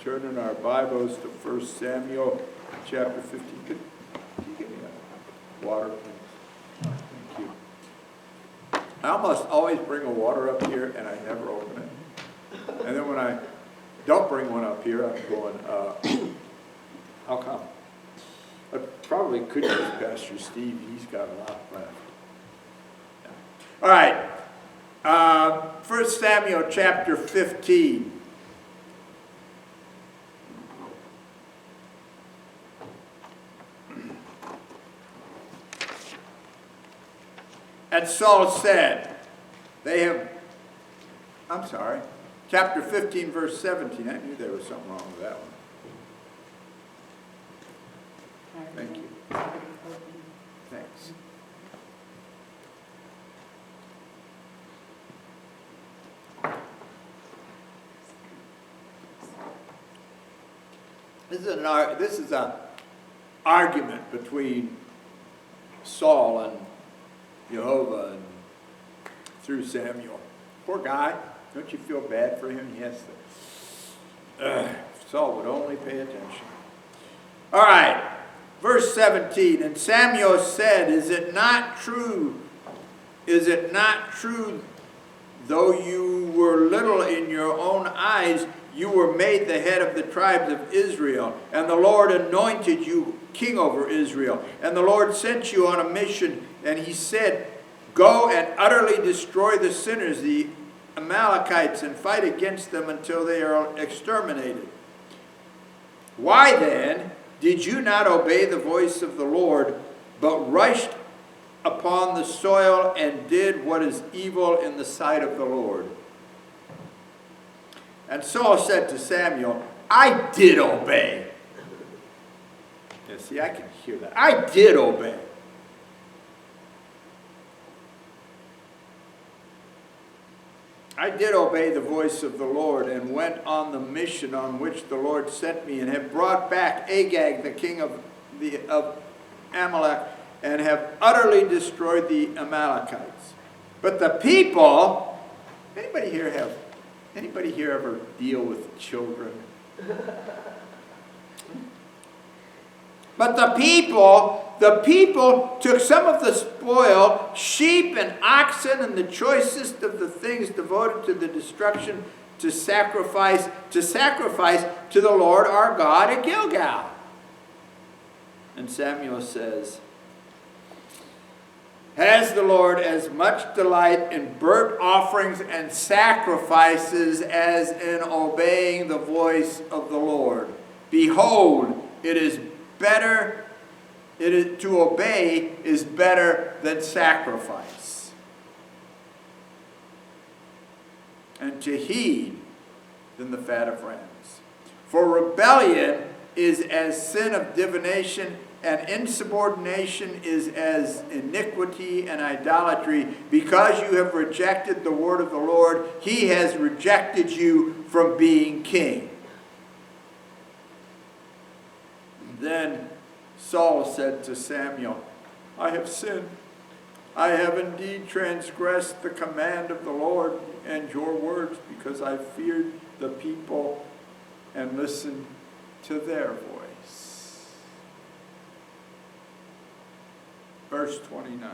turn in our Bibles to 1 Samuel chapter 15. Can you give me a water, please? Thank you. I almost always bring a water up here, and I never open it. And then when I don't bring one up here, I'm going, how come? I probably could use Pastor Steve. He's got a lot left. All right. 1 Samuel chapter 15. And Saul said, chapter 15, verse 17. I knew there was something wrong with that one. Thank you. Thanks. This is an argument between Saul and Jehovah and through Samuel. Poor guy. Don't you feel bad for him? He has to. Saul would only pay attention. All right. Verse 17. And Samuel said, Is it not true, though you were little in your own eyes, you were made the head of the tribes of Israel, and the Lord anointed you king over Israel. And the Lord sent you on a mission, and he said, Go and utterly destroy the sinners, the Amalekites, and fight against them until they are exterminated. Why then did you not obey the voice of the Lord, but rushed upon the soil and did what is evil in the sight of the Lord? And Saul said to Samuel, I did obey. Yeah, see, I can hear that. I did obey. I did obey the voice of the Lord and went on the mission on which the Lord sent me, and have brought back Agag, the king of Amalek, and have utterly destroyed the Amalekites. But the people, anybody here ever deal with children? But the people took some of the spoil, sheep and oxen, and the choicest of the things devoted to the destruction, to sacrifice to the Lord our God at Gilgal. And Samuel says, Has the Lord as much delight in burnt offerings and sacrifices as in obeying the voice of the Lord? Behold, to obey is better than sacrifice, and to heed than the fat of rams. For rebellion is as sin of divination, and insubordination is as iniquity and idolatry. Because you have rejected the word of the Lord, he has rejected you from being king. Then Saul said to Samuel, I have sinned. I have indeed transgressed the command of the Lord and your words, because I feared the people and listened to their voice. Verse 29.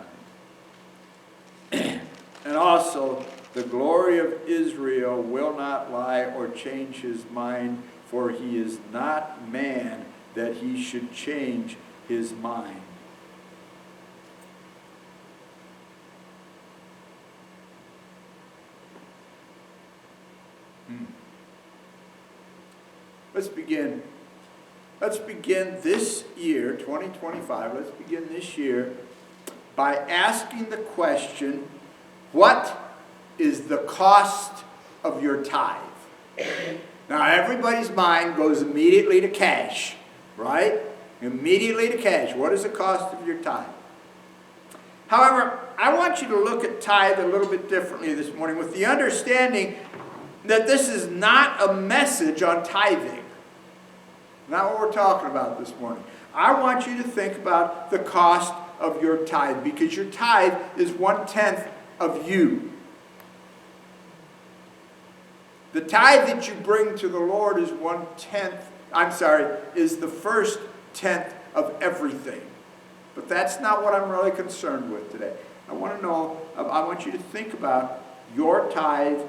And also, the glory of Israel will not lie or change his mind, for he is not man that he should change his mind. Let's begin this year, 2025, let's begin this year by asking the question, what is the cost of your tithe? Now, everybody's mind goes immediately to cash, right? Immediately to cash. What is the cost of your tithe? However, I want you to look at tithe a little bit differently this morning, with the understanding that this is not a message on tithing. Not what we're talking about this morning. I want you to think about the cost of your tithe, because your tithe is 1/10 of you. The tithe that you bring to the Lord is 1/10, is the first tenth of everything. But that's not what I'm really concerned with today. I want you to think about your tithe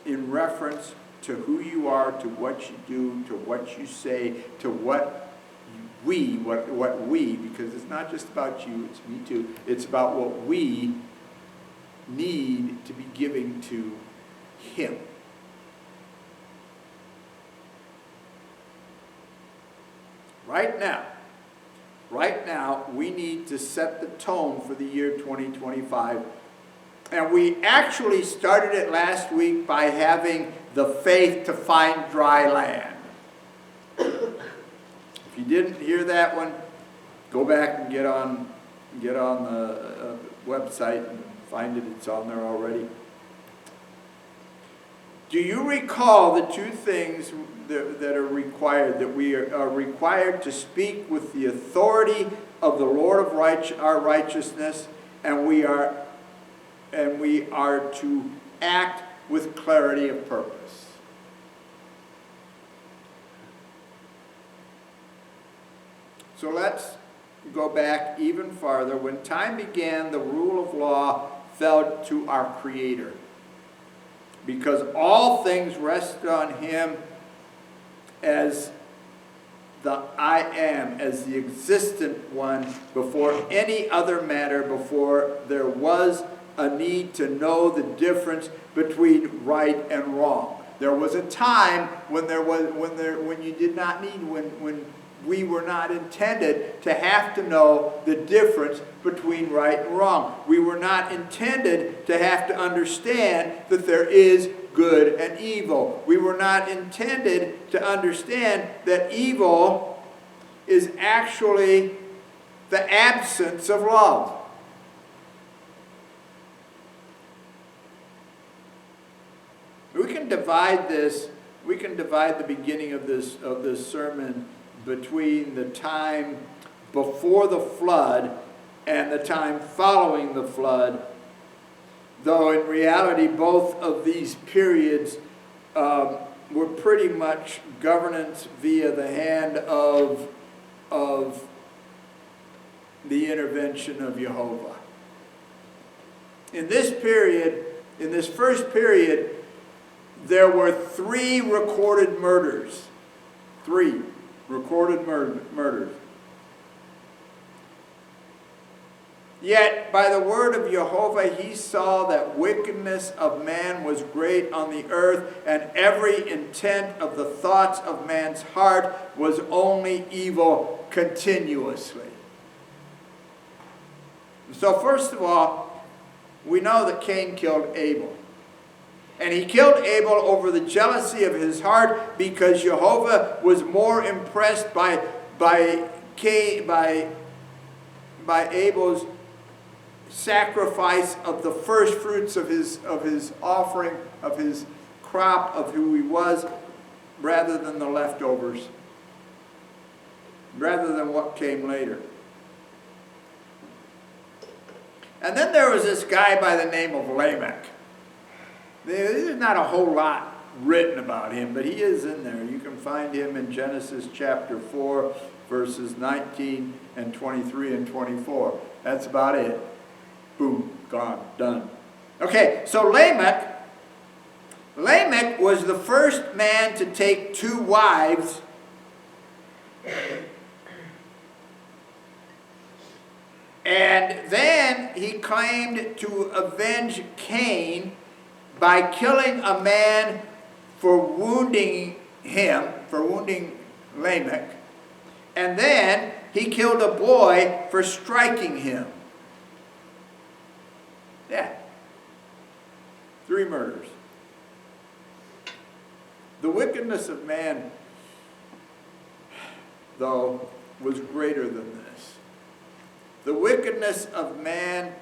in reference to who you are, to what you do, to what you say, to what we, because it's not just about you, it's me too. It's about what we need to be giving to Him. Right now, we need to set the tone for the year 2025. And we actually started it last week by having the faith to find dry land. If you didn't hear that one, go back and get on the website and find it. It's on there already. Do you recall the two things that are required? That we are required to speak with the authority of the Lord of our righteousness, and we are to act with clarity of purpose. So let's go back even farther. When time began, the rule of law fell to our Creator, because all things rested on Him as the I am, as the existent one, before any other matter, before there was a need to know the difference between right and wrong. There was a time when you did not need, when we were not intended to have to know the difference between right and wrong. We were not intended to have to understand that there is good and evil. We were not intended to understand that evil is actually the absence of love. We can divide the beginning of this sermon between the time before the flood and the time following the flood, though in reality both of these periods were pretty much governance via the hand of the intervention of Jehovah. In this first period, there were 3 recorded murders. 3 recorded murders. Yet, by the word of Jehovah, he saw that wickedness of man was great on the earth, and every intent of the thoughts of man's heart was only evil continuously. So first of all, we know that Cain killed Abel. And he killed Abel over the jealousy of his heart, because Jehovah was more impressed by Abel's sacrifice of the first fruits of his offering, of his crop, of who he was, rather than the leftovers, rather than what came later. And then there was this guy by the name of Lamech. There's not a whole lot written about him, but he is in there. You can find him in Genesis chapter 4, verses 19 and 23 and 24. That's about it. Boom, gone, done. Okay, so Lamech was the first man to take 2 wives and then he claimed to avenge Cain by killing a man for wounding Lamech, and then he killed a boy for striking him. Yeah. 3 murders. The wickedness of man, though, was greater than this. The wickedness of man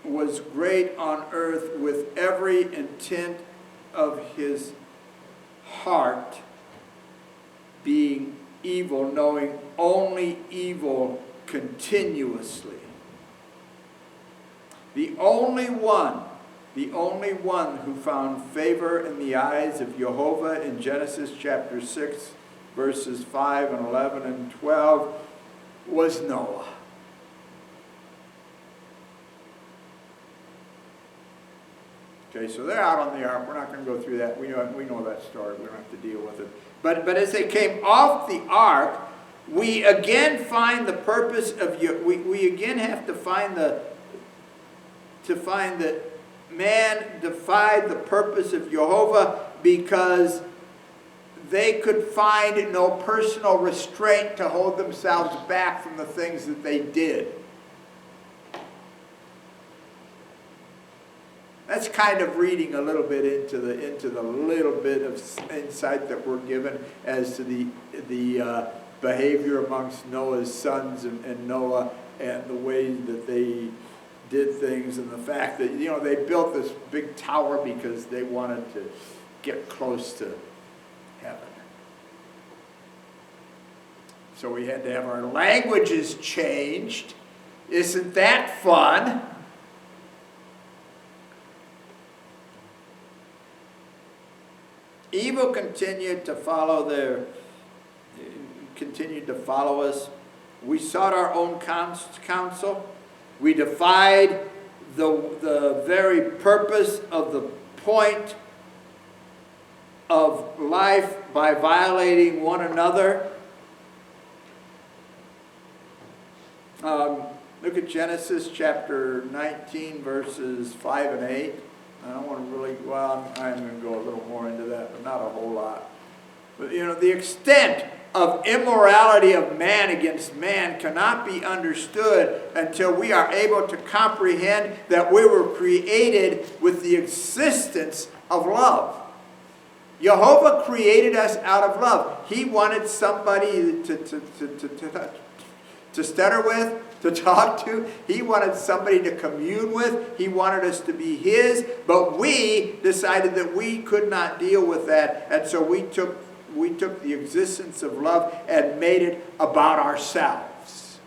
was great on earth, with every intent of his heart being evil, knowing only evil continuously. The only one the only one who found favor in the eyes of Jehovah in Genesis chapter 6, verses 5 and 11 and 12, was Noah. Okay, so they're out on the ark. We're not going to go through that. We know that story. We don't have to deal with it. But as they came off the ark, we again find the purpose of we again have to find that man defied the purpose of Jehovah because they could find no personal restraint to hold themselves back from the things that they did. That's kind of reading a little bit into the little bit of insight that we're given as to the behavior amongst Noah's sons and Noah, and the way that they did things, and the fact that they built this big tower because they wanted to get close to heaven. So we had to have our languages changed. Isn't that fun? Evil continued to follow us. We sought our own counsel. We defied the very purpose of the point of life by violating one another. Look at Genesis chapter 19, verses 5 and 8. I don't want to really, I'm going to go a little more into that, but not a whole lot. But the extent of immorality of man against man cannot be understood until we are able to comprehend that we were created with the existence of love. Jehovah created us out of love. He wanted somebody to stutter with, to talk to. He wanted somebody to commune with. He wanted us to be his. But we decided that we could not deal with that. And so we took the existence of love and made it about ourselves.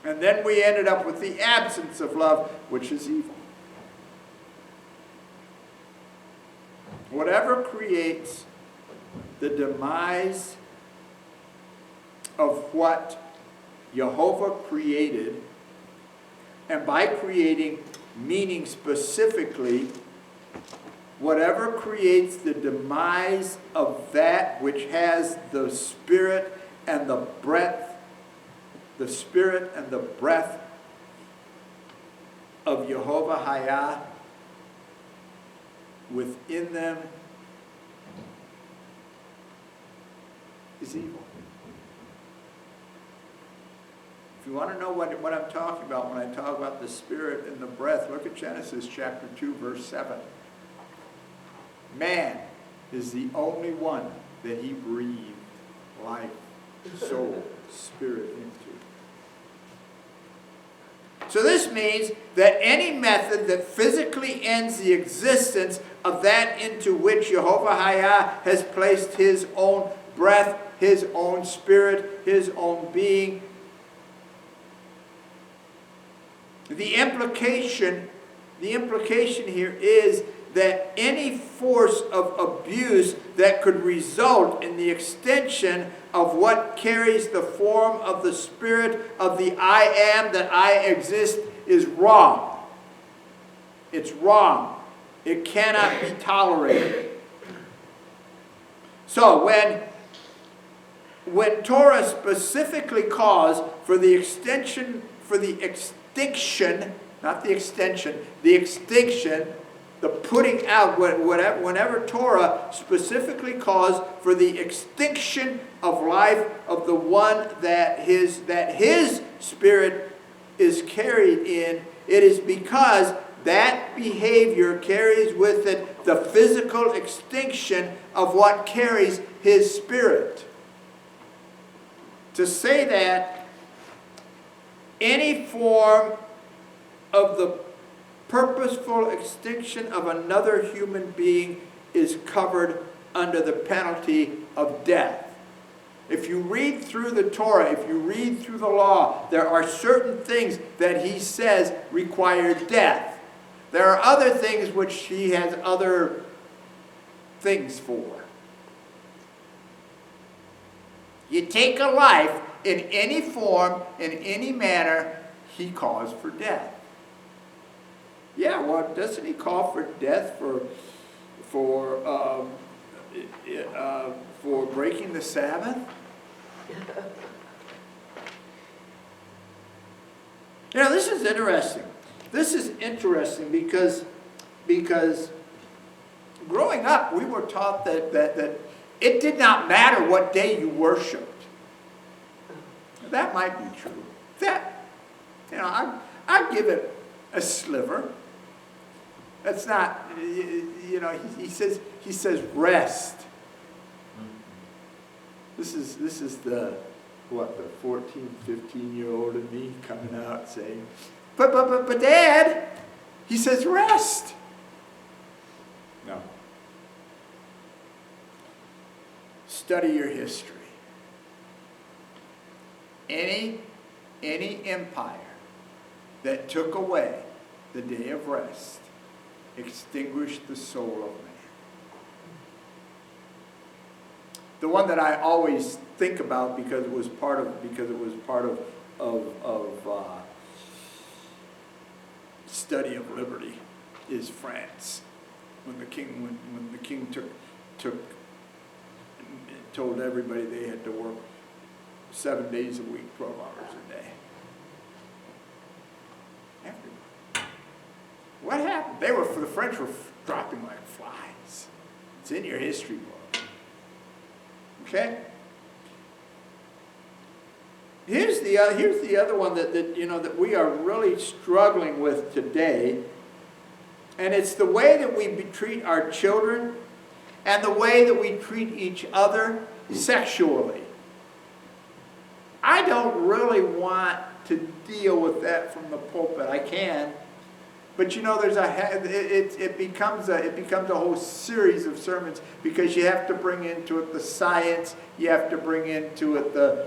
And then we ended up with the absence of love, which is evil. Whatever creates the demise of what Jehovah created, and by creating, meaning specifically, whatever creates the demise of that which has the spirit and the breath of Jehovah Hayah within them is evil. If you want to know what I'm talking about when I talk about the spirit and the breath, look at Genesis chapter 2, verse 7. Man is the only one that he breathed life, soul, spirit into. So this means that any method that physically ends the existence of that into which Jehovah Hayah has placed his own breath, his own spirit, his own being, the implication here is that any force of abuse that could result in the extension of what carries the form of the spirit of the I am, that I exist, is wrong. It's wrong. It cannot be tolerated. So when Torah specifically calls for the extinction, the putting out, whenever Torah specifically calls for the extinction of life of the one that his spirit is carried in, it is because that behavior carries with it the physical extinction of what carries his spirit. To say that any form of the purposeful extinction of another human being is covered under the penalty of death. If you read through the Torah, if you read through the law, there are certain things that he says require death. There are other things which he has other things for. You take a life in any form, in any manner, he calls for death. Yeah, well, doesn't he call for death for breaking the Sabbath? You know, this is interesting. This is interesting because growing up, we were taught that it did not matter what day you worshiped. That might be true. That, you know, I give it a sliver. That's not, you know, he says rest. This is the 14, 15-year-old in me coming out saying, but Dad, he says rest. No. Study your history. Any empire that took away the day of rest extinguished the soul of man. The one that I always think about because it was part of study of liberty is France. When the king told everybody they had to work 7 days a week, 12 hours a day. What happened? The French were dropping like flies. It's in your history book. Okay? Here's the other one that we are really struggling with today, and it's the way that we treat our children and the way that we treat each other sexually. I don't really want to deal with that from the pulpit. I can, but you know, it becomes a whole series of sermons because you have to bring into it the science, you have to bring into it the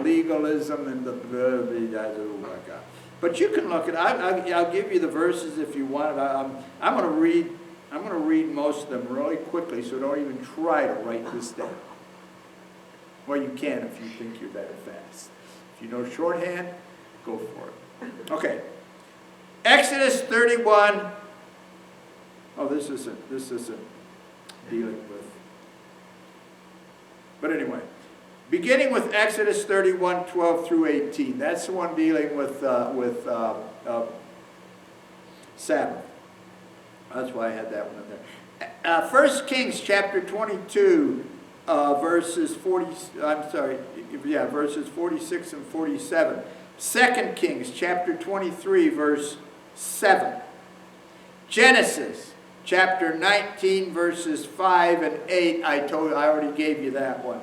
legalism and oh my God. But you can look at. I'll give you the verses if you want. I'm going to read most of them really quickly, so don't even try to write this down. Well, you can if you think you're better fast. If you know shorthand, go for it. Okay. Exodus 31. Oh, this isn't dealing with. But anyway, beginning with Exodus 31, 12 through 18. That's the one dealing with Sabbath. That's why I had that one in there. 1 Kings chapter 22. Verses 46 and 47. 2 Kings chapter 23, verse 7. Genesis chapter 19, verses 5 and 8. I already gave you that one.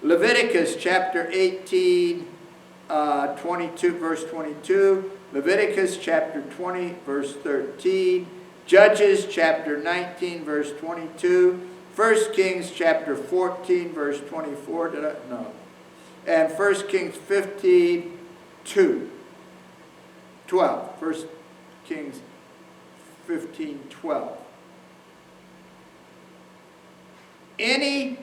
Leviticus chapter 18, 22, verse 22. Leviticus chapter 20, verse 13. Judges chapter 19, verse 22. 1 Kings chapter 14, verse 24, and 1 Kings 15, 2. 12. 1 Kings 15, 12. Any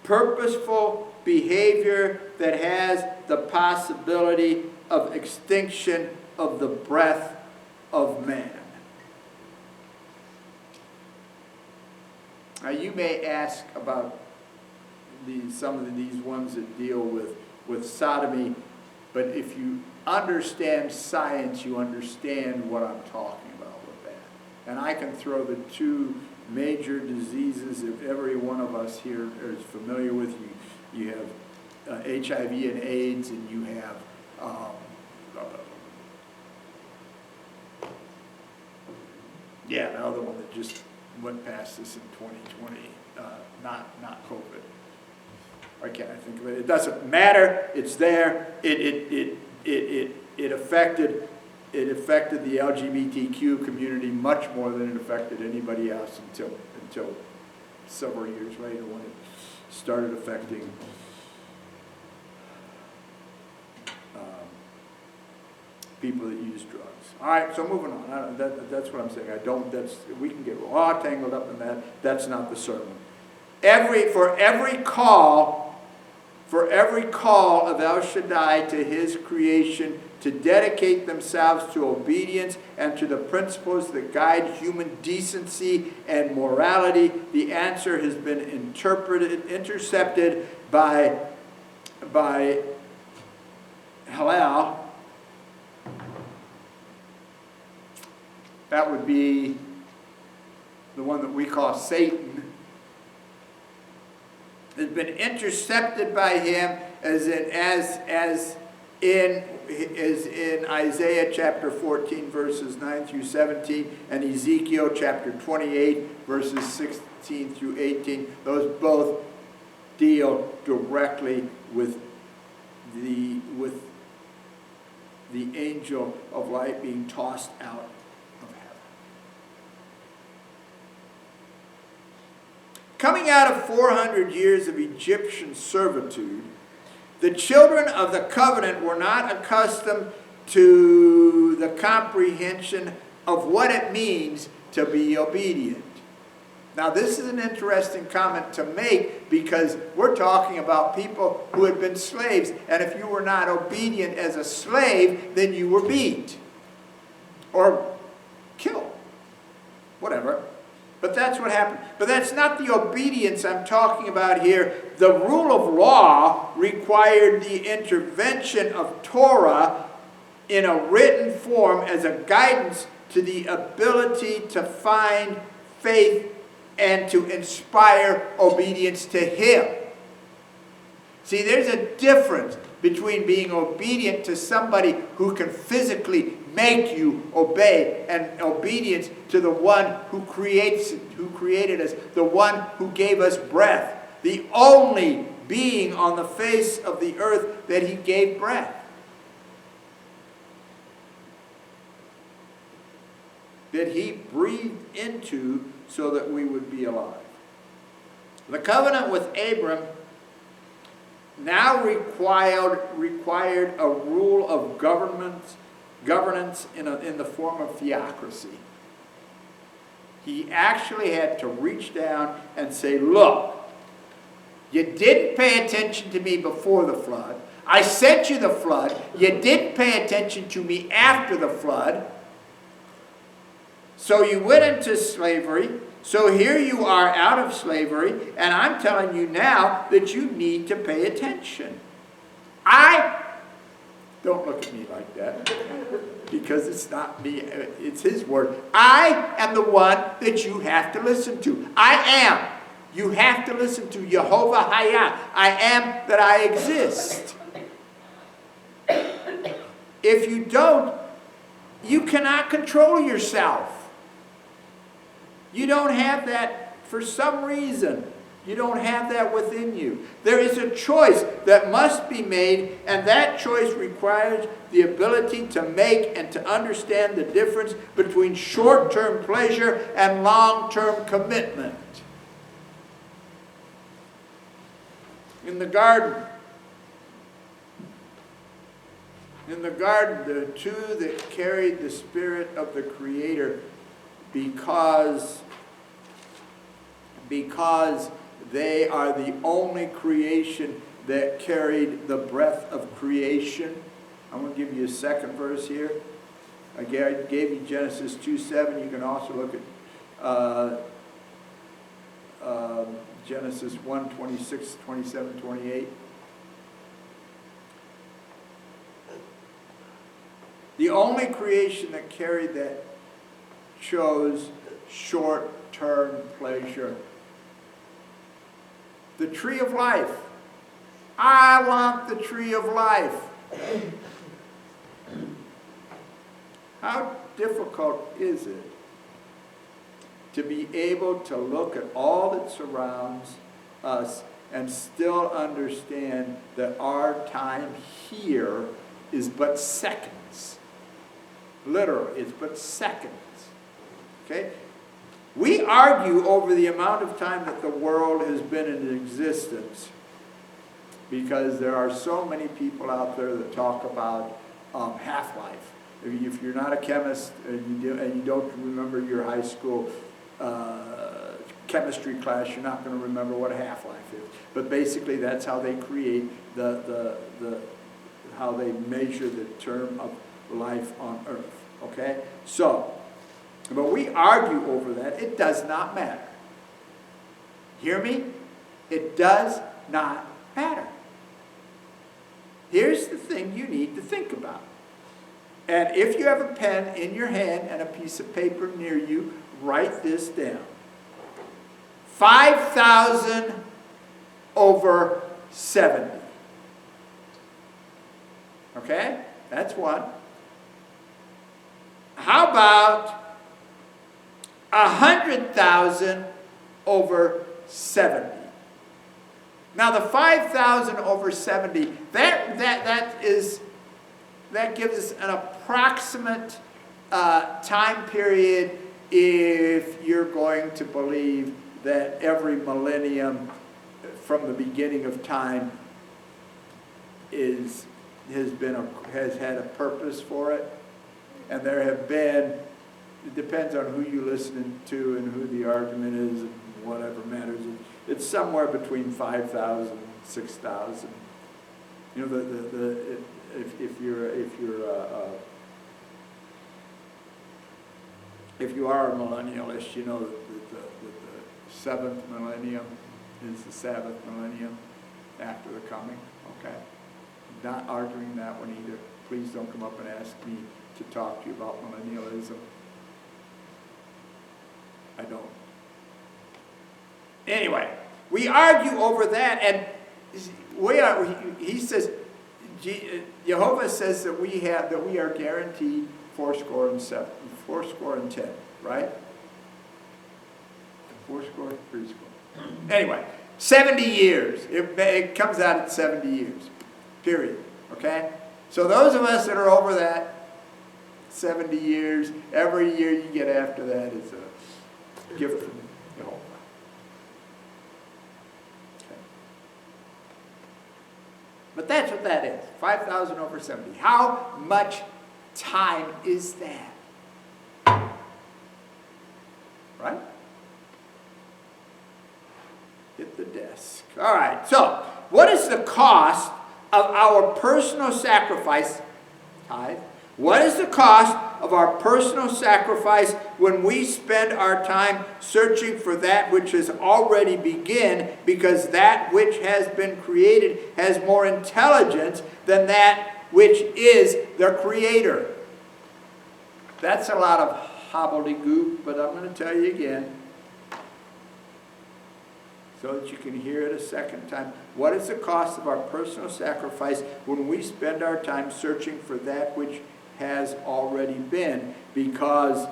purposeful behavior that has the possibility of extinction of the breath of man. Now you may ask about some of these ones that deal with sodomy, but if you understand science, you understand what I'm talking about with that. And I can throw the two major diseases that every one of us here is familiar with. You have HIV and AIDS, and you have the other one that just went past us in 2020, not COVID. Why can't I think of it? It doesn't matter. It's there. It affected the LGBTQ community much more than it affected anybody else until several years later when it started affecting people that use drugs. All right, so moving on. That's what I'm saying. We can get all tangled up in that. That's not the sermon. For every call of El Shaddai to his creation to dedicate themselves to obedience and to the principles that guide human decency and morality, the answer has been intercepted by Hillel. That would be the one that we call Satan. Has been intercepted by him as in Isaiah chapter 14 verses 9 through 17 and Ezekiel chapter 28 verses 16 through 18. Those both deal directly with the angel of light being tossed out of heaven. Coming out of 400 years of Egyptian servitude, the children of the covenant were not accustomed to the comprehension of what it means to be obedient. Now, this is an interesting comment to make because we're talking about people who had been slaves, and if you were not obedient as a slave, then you were beat or killed, whatever. But that's what happened. But that's not the obedience I'm talking about here. The rule of law required the intervention of Torah in a written form as a guidance to the ability to find faith and to inspire obedience to Him. See, there's a difference between being obedient to somebody who can physically make you obey and obedience to the one who created us, the one who gave us breath, the only being on the face of the earth that He gave breath. That He breathed into so that we would be alive. The covenant with Abram now required a rule of governance in the form of theocracy. He actually had to reach down and say, look, you didn't pay attention to me before the flood. I sent you the flood. You didn't pay attention to me after the flood. So you went into slavery. So here you are out of slavery, and I'm telling you now that you need to pay attention. Don't look at me like that, because it's not me, it's His word. I am the one that you have to listen to. I am. You have to listen to Jehovah Hayah. I am that I exist. If you don't, you cannot control yourself. You don't have that for some reason. You don't have that within you. There is a choice that must be made, and that choice requires the ability to make and to understand the difference between short-term pleasure and long-term commitment. In the garden, the two that carried the Spirit of the Creator because they are the only creation that carried the breath of creation. I'm going to give you a second verse here. I gave you Genesis 2:7. You can also look at Genesis 1:26, 27, 28. The only creation that carried that chose short-term pleasure. The tree of life. I want the tree of life. How difficult is it to be able to look at all that surrounds us and still understand that our time here is but seconds? Literally, it's but seconds. Okay? We argue over the amount of time that the world has been in existence because there are so many people out there that talk about half-life. If you're not a chemist and you don't remember your high school chemistry class, you're not going to remember what a half-life is. But basically, that's how they create how they measure the term of life on earth. Okay? So, but we argue over that. It does not matter. Hear me? It does not matter. Here's the thing you need to think about. And if you have a pen in your hand and a piece of paper near you, write this down. 5,000 over 70. Okay? That's one. How about 100,000 over 70? Now the 5,000 over 70, that gives us an approximate time period if you're going to believe that every millennium from the beginning of time has had a purpose for it. And there have been, it depends on who you listen to and who the argument is and whatever matters. It's somewhere between 5,000 and 6,000. You know, if you are a millennialist, you know that the seventh millennium is the Sabbath millennium after the coming. Okay, not arguing that one either. Please don't come up and ask me to talk to you about millennialism. I don't. Anyway, we argue over that, and he says, Jehovah says that we are guaranteed 70, 10, right? 70. Anyway, 70 years. It comes out at 70 years. Period. Okay? So those of us that are over that 70 years, every year you get after that is a gift from Jehovah. Okay. But that's what that is. 5,000 over 70. How much time is that? Right? Hit the desk. All right. So, what is the cost of our personal sacrifice, tithe? What is the cost of our personal sacrifice when we spend our time searching for that which has already begun, because that which has been created has more intelligence than that which is the creator? That's a lot of hobbledegook, but I'm going to tell you again, so that you can hear it a second time. What is the cost of our personal sacrifice when we spend our time searching for that which has already been? Because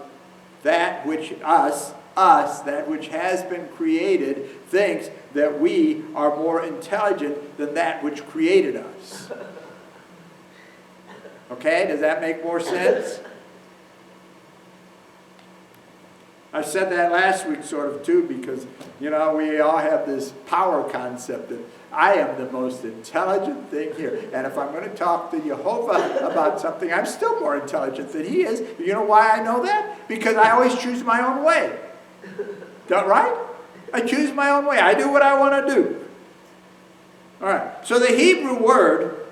that which that which has been created, thinks that we are more intelligent than that which created us. Okay, does that make more sense? I said that last week sort of too, because, you know, we all have this power concept that I am the most intelligent thing here. And if I'm going to talk to Jehovah about something, I'm still more intelligent than he is. You know why I know that? Because I always choose my own way. Right? I choose my own way. I do what I want to do. All right. So the Hebrew word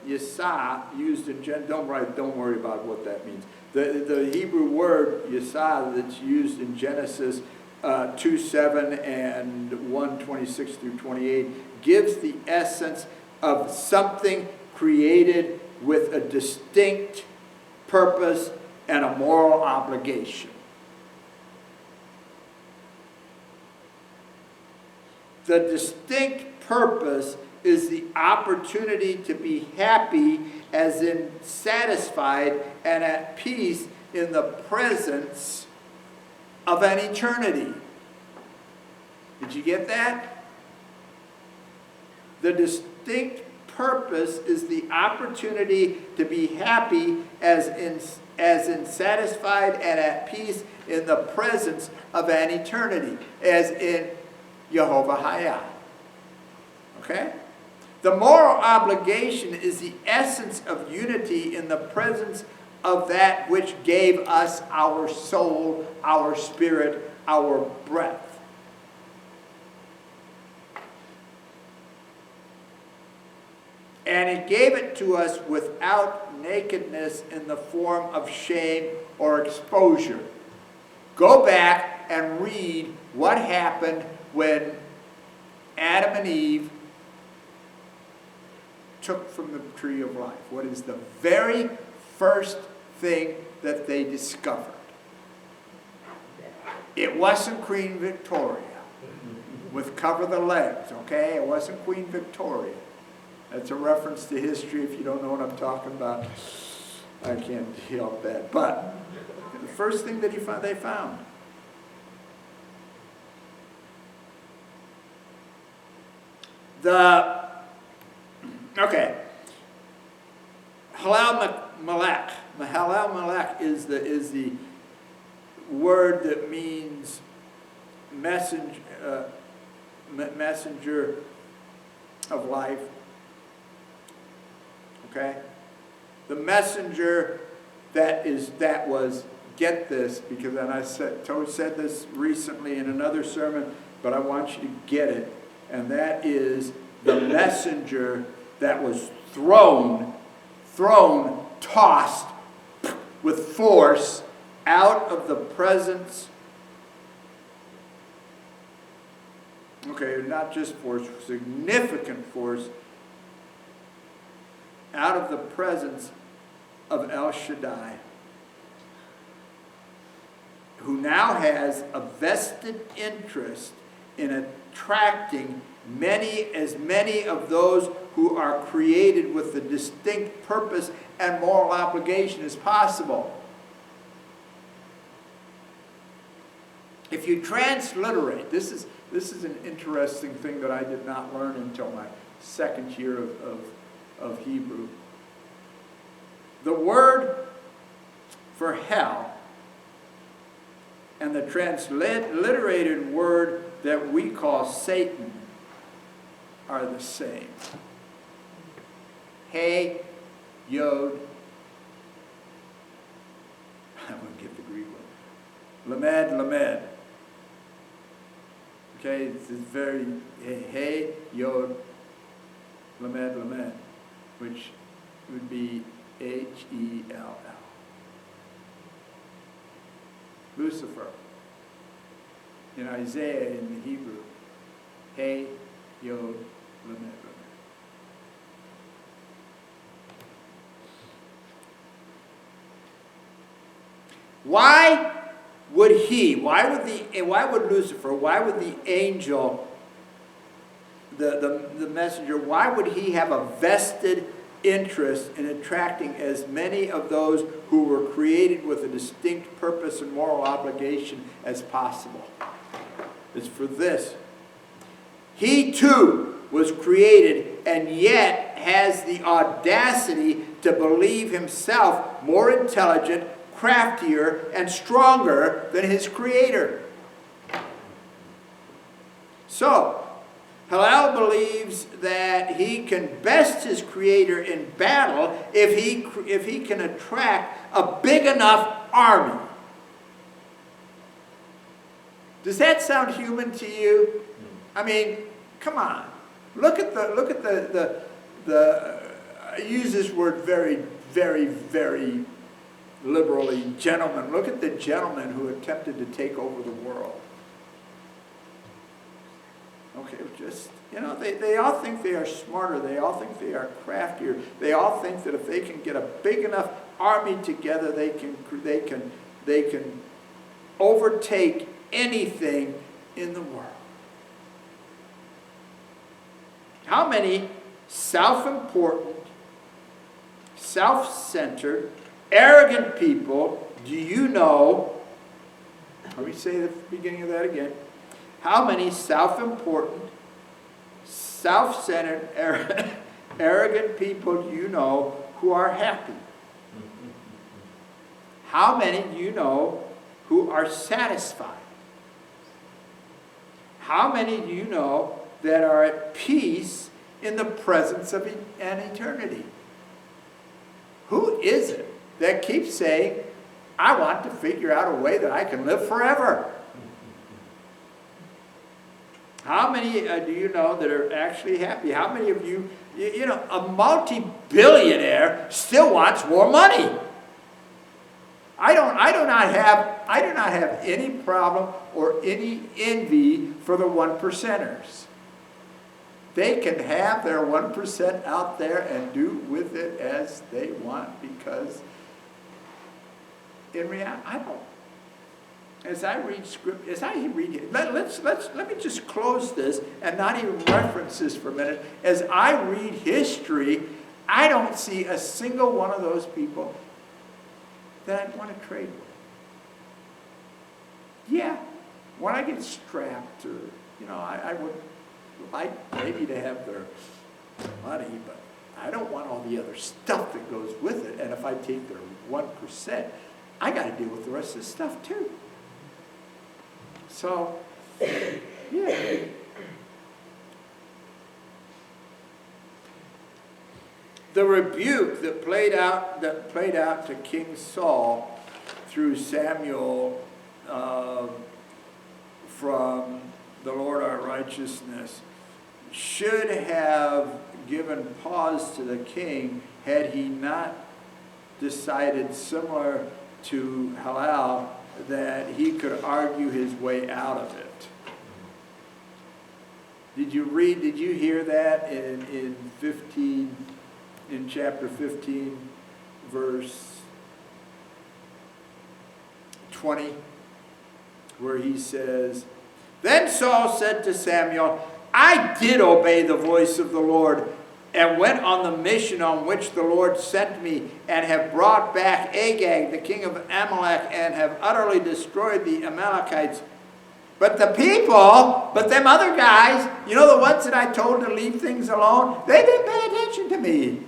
Yisah, used in don't worry about what that means. The Hebrew word Yisah that's used in Genesis 2:7 and 1:26 through 28 gives the essence of something created with a distinct purpose and a moral obligation. The distinct purpose is the opportunity to be happy, as in satisfied and at peace in the presence of an eternity. Did you get that? The distinct purpose is the opportunity to be happy, as in satisfied and at peace in the presence of an eternity, as in Jehovah Hayah. Okay? The moral obligation is the essence of unity in the presence of that which gave us our soul, our spirit, our breath. And it gave it to us without nakedness in the form of shame or exposure. Go back and read what happened when Adam and Eve took from the tree of life. What is the very first thing that they discovered? It wasn't Queen Victoria with cover the legs, okay? It wasn't Queen Victoria. That's a reference to history. If you don't know what I'm talking about, I can't help that. But the first thing that they found. Halal malak is the word that means messenger of life. Okay? The messenger that was, get this, because I said this recently in another sermon, but I want you to get it, and that is the messenger that was thrown, tossed with force out of the presence. Okay, not just force, significant force, out of the presence of El Shaddai, who now has a vested interest in attracting as many of those who are created with the distinct purpose and moral obligation as possible. If you transliterate, this is an interesting thing that I did not learn until my second year of Hebrew. The word for hell and the transliterated word that we call Satan are the same. Hey, Yod. I'm going to get the Greek one. Lamed. Okay, it's very, hey, Yod, Lamed, which would be Hell. Lucifer. In Isaiah, in the Hebrew, Hey, Yod, Lamed. Why would Lucifer, why would the angel, the messenger, why would he have a vested interest in attracting as many of those who were created with a distinct purpose and moral obligation as possible? It's for this. He too was created and yet has the audacity to believe himself more intelligent, craftier, and stronger than his creator. So, Hillel believes that he can best his creator in battle if he can attract a big enough army. Does that sound human to you? I mean, come on. Look at the I use this word very, very, very liberally, gentlemen. Look at the gentlemen who attempted to take over the world. Okay, just, they all think they are smarter. They all think they are craftier. They all think that if they can get a big enough army together, they can overtake anything in the world. How many self-important, self-centered, arrogant people do you know? Let me say the beginning of that again. How many self-important, self-centered, arrogant people do you know who are happy? How many do you know who are satisfied? How many do you know that are at peace in the presence of an eternity. Who is it that keeps saying, I want to figure out a way that I can live forever? How many do you know that are actually happy? How many of you, you know, a multi-billionaire still wants more money? I do not have any problem or any envy for the 1%ers. They can have their 1% out there and do with it as they want, because in reality, I don't. As I read script, let me just close this and not even reference this for a minute. As I read history, I don't see a single one of those people that I'd want to trade with. Yeah, when I get strapped, or you know, I would like maybe to have their money, but I don't want all the other stuff that goes with it. And if I take their 1%, I got to deal with the rest of the stuff too. So, yeah. The rebuke that played out to King Saul through Samuel from the Lord our righteousness should have given pause to the king had he not decided, similar to Hillel, that he could argue his way out of it. Did you hear that in chapter 15, verse 20, where he says, Then Saul said to Samuel, I did obey the voice of the Lord, and went on the mission on which the Lord sent me, and have brought back Agag, the king of Amalek, and have utterly destroyed the Amalekites. But the people, but them other guys, you know, the ones that I told to leave things alone, they didn't pay attention to me.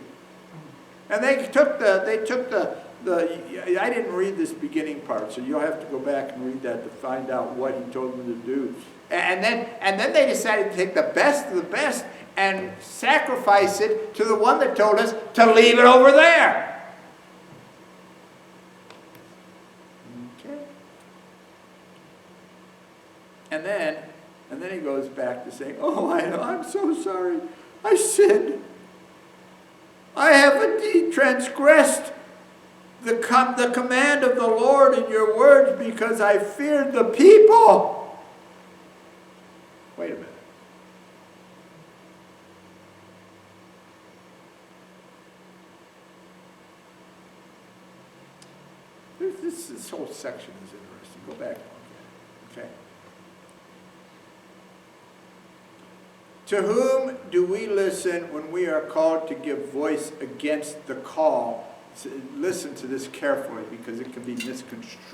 And they took the I didn't read this beginning part, so you'll have to go back and read that to find out what he told them to do. And then they decided to take the best of the best and sacrifice it to the one that told us to leave it over there. Okay. And then he goes back to saying, oh, I know, I'm so sorry. I sinned. I have indeed transgressed the command of the Lord in your words because I feared the people. Wait a minute. This whole section is interesting. Go back. Okay. To whom do we listen when we are called to give voice against the call? Listen to this carefully because it can be misconstrued.